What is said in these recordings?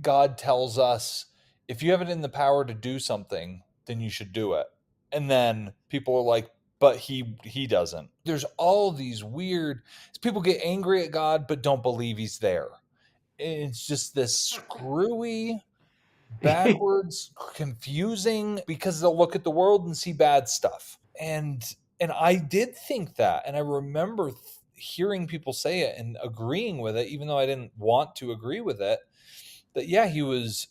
God tells us, if you have it in the power to do something, then you should do it. And then people are like, but he doesn't. There's all these weird people get angry at God but don't believe he's there. It's just this screwy, backwards, confusing, because they'll look at the world and see bad stuff. And I did think that, and I remember hearing people say it and agreeing with it, even though I didn't want to agree with it. That yeah, he was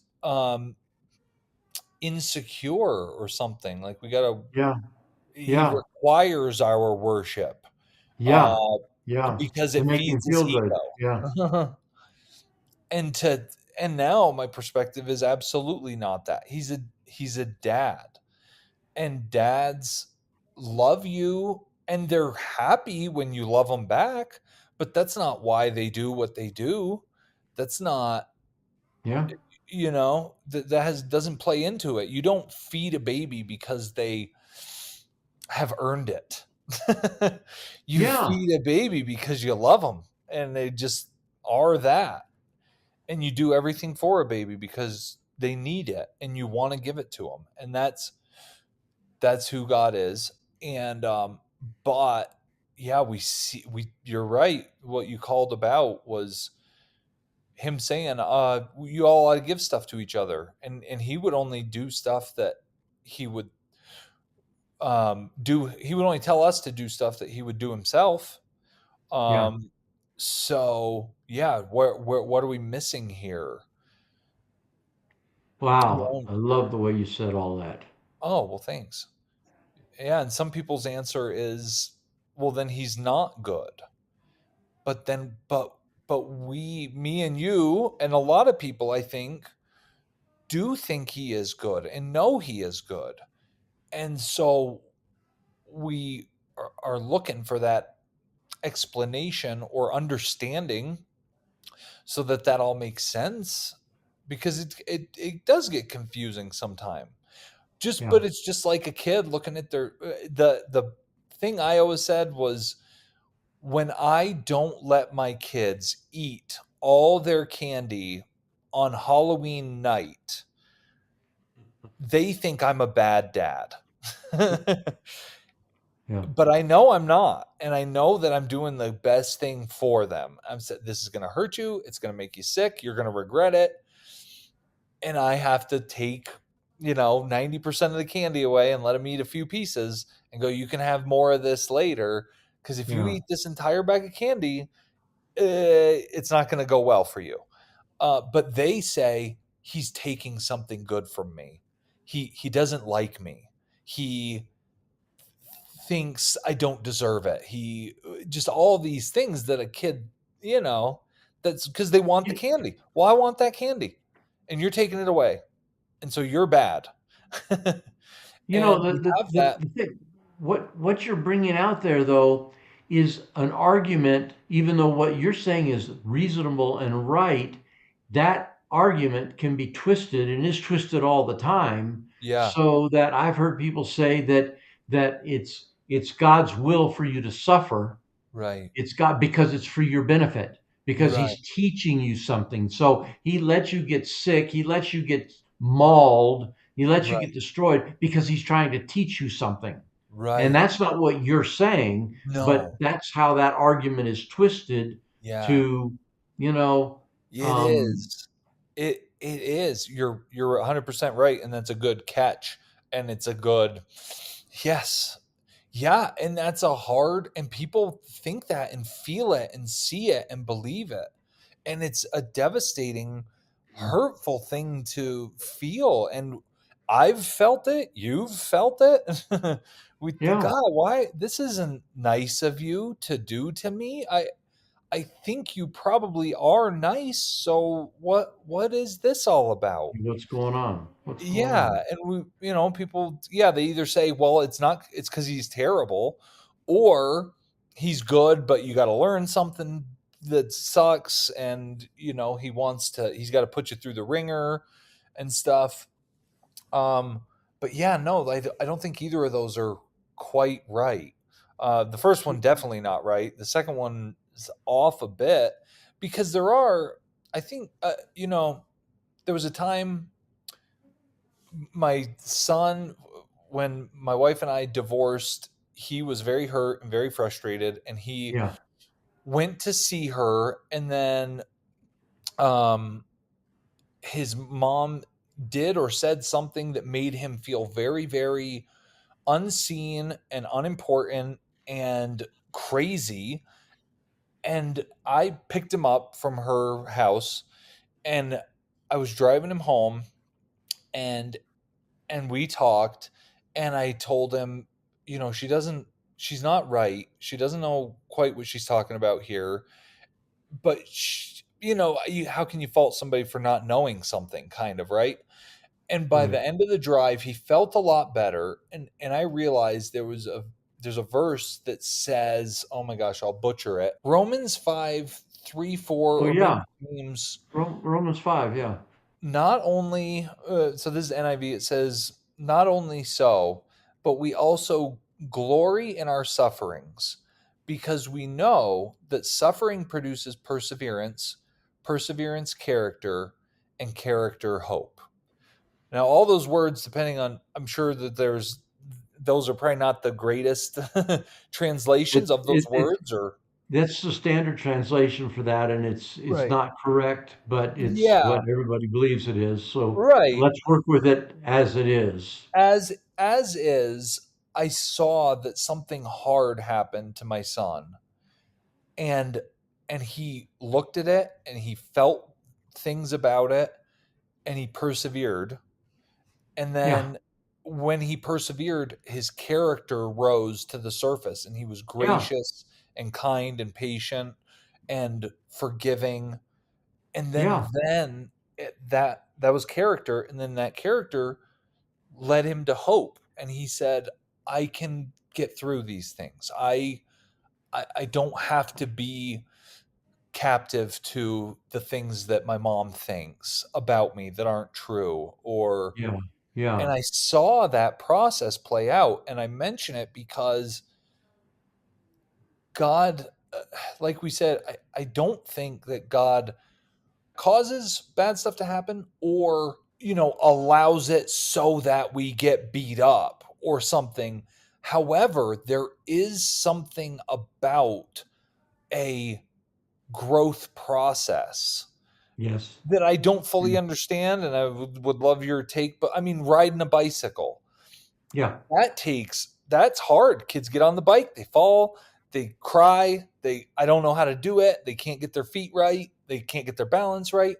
insecure or something. Like we gotta, Yeah. he Yeah. requires our worship Yeah. uh, Yeah. because To it make him feeds his feel good. Yeah. ego. and to and now my perspective is absolutely not that. He's a dad, and dads love you and they're happy when you love them back, but that's not why they do what they do. That's not, Yeah. that has doesn't play into it. You don't feed a baby because they have earned it. You Yeah. feed a baby because you love them and they just are that. And you do everything for a baby because they need it and you want to give it to them. And that's who God is. And but yeah, you're right. What you called about was him saying, you all ought to give stuff to each other. And he would only do stuff that he would he would only tell us to do stuff that he would do himself. Yeah. Um so yeah, where what are we missing here? You Wow. know? I love the way you said all that. Oh, well, thanks. Yeah, and some people's answer is, well, then he's not good. But then, but me and you, and a lot of people, I do think he is good and know he is good. And so we are looking for that explanation or understanding so that that all makes sense, because it does get confusing sometime. Yeah. But it's just like a kid looking at their the thing I always said was, when I don't let my kids eat all their candy on Halloween night, they think I'm a bad dad. Yeah. But I know I'm not, and I know that I'm doing the best thing for them. I'm said this is going to hurt you, it's going to make you sick, you're going to regret it, and I have to take 90% of the candy away and let them eat a few pieces and go, you can have more of this later, because if you Yeah. eat this entire bag of candy, it's not going to go well for you. But they say he's taking something good from me. He doesn't like me. He thinks I don't deserve it. He just all these things that a kid, that's because they want the You, candy. Well, I want that candy, and you're taking it away, and so you're bad. you know, And we have that. the thing, what you're bringing out there though is an argument, even though what you're saying is reasonable and right, that argument can be twisted and is twisted all the time. Yeah. So that I've heard people say that it's God's will for you to suffer. Right. It's God because it's for your benefit, because Right. he's teaching you something. So he lets you get sick, he lets you get mauled, he lets you Right. get destroyed because he's trying to teach you something. And Right. that's not what you're saying, but No. that's how that argument is twisted Yeah. to, you know, It um, is. It is. You're 100% right, and that's a good catch, and it's a good yes. Yeah, and that's a hard, and people think that and feel it and see it and believe it. And it's a devastating, hurtful thing to feel, and I've felt it, you've felt it. We yeah, God, why this isn't nice of you to do to me. I think you probably are nice. So what is this all about? what's going on? What's going Yeah, on? and people, yeah, they either say, well, it's cuz he's terrible, or he's good but you got to learn something that sucks, and he's got to put you through the ringer and stuff. Um but yeah, no, I don't think either of those are quite right. The first one definitely not right. The second one is off a bit, because there are, I think, there was a time my son, when my wife and I divorced, he was very hurt and very frustrated, and he Yeah. went to see her, and then um his mom did or said something that made him feel very, very unseen and unimportant and crazy. And I picked him up from her house, and I was driving him home, and we talked, and I told him, she's not right. She doesn't know quite what she's talking about here, but how can you fault somebody for not knowing something, kind of, right? And by Right. the end of the drive, he felt a lot better, and I realized there's a verse that says, oh my gosh, I'll butcher it. Romans 5:3, 4, Oh or maybe yeah. James. Romans 5. Yeah. Not only so this is NIV, it says, not only so, but we also glory in our sufferings, because we know that suffering produces perseverance, perseverance character, and character hope. Now, all those words, depending on, I'm sure that those are probably not the greatest translations of those It words, or That's the standard translation for that, and it's right. not correct, but it's what Yeah, everybody believes it is. So right. let's work with it as it is. As is, I saw that something hard happened to my son, and he looked at it, and he felt things about it, and he persevered. And Yeah. then when he persevered, his character rose to the surface, and he was Yeah. gracious and kind and patient and forgiving. And Yeah. then that was character, and then that character led him to hope. And he said, I can get through these things. I don't have to be captive to the things that my mom thinks about me that aren't true, or Yeah. and Yeah. I saw that process play out. And I mention it because God, like we said, I don't think that God causes bad stuff to happen, or, allows it so that we get beat up or something. However, there is something about a growth process Yes. that I don't fully Mm. understand. And I would love your take. But I mean, riding a bicycle, Yeah. that's hard. Kids get on the bike, they fall, they cry, I don't know how to do it, they can't get their feet right, they can't get their balance right,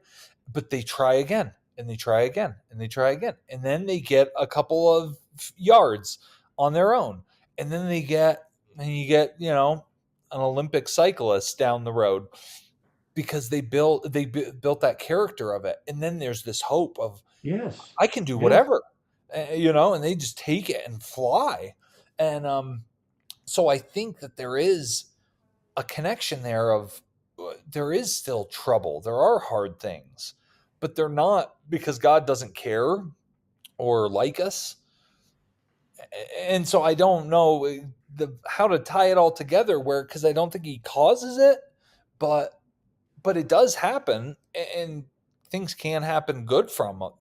but they try again, and they try again, and they try again, and then they get a couple of yards on their own, and then you get, an Olympic cyclist down the road, because built that character of it. And then there's this hope of, Yes. I can do Yes. whatever, and they just take it and fly. And so I think that there is a connection there of, there is still trouble. There are hard things, but they're not because God doesn't care or like us. And so I don't know how to tie it all together, where, because I don't think he causes it, but it does happen, and things can happen good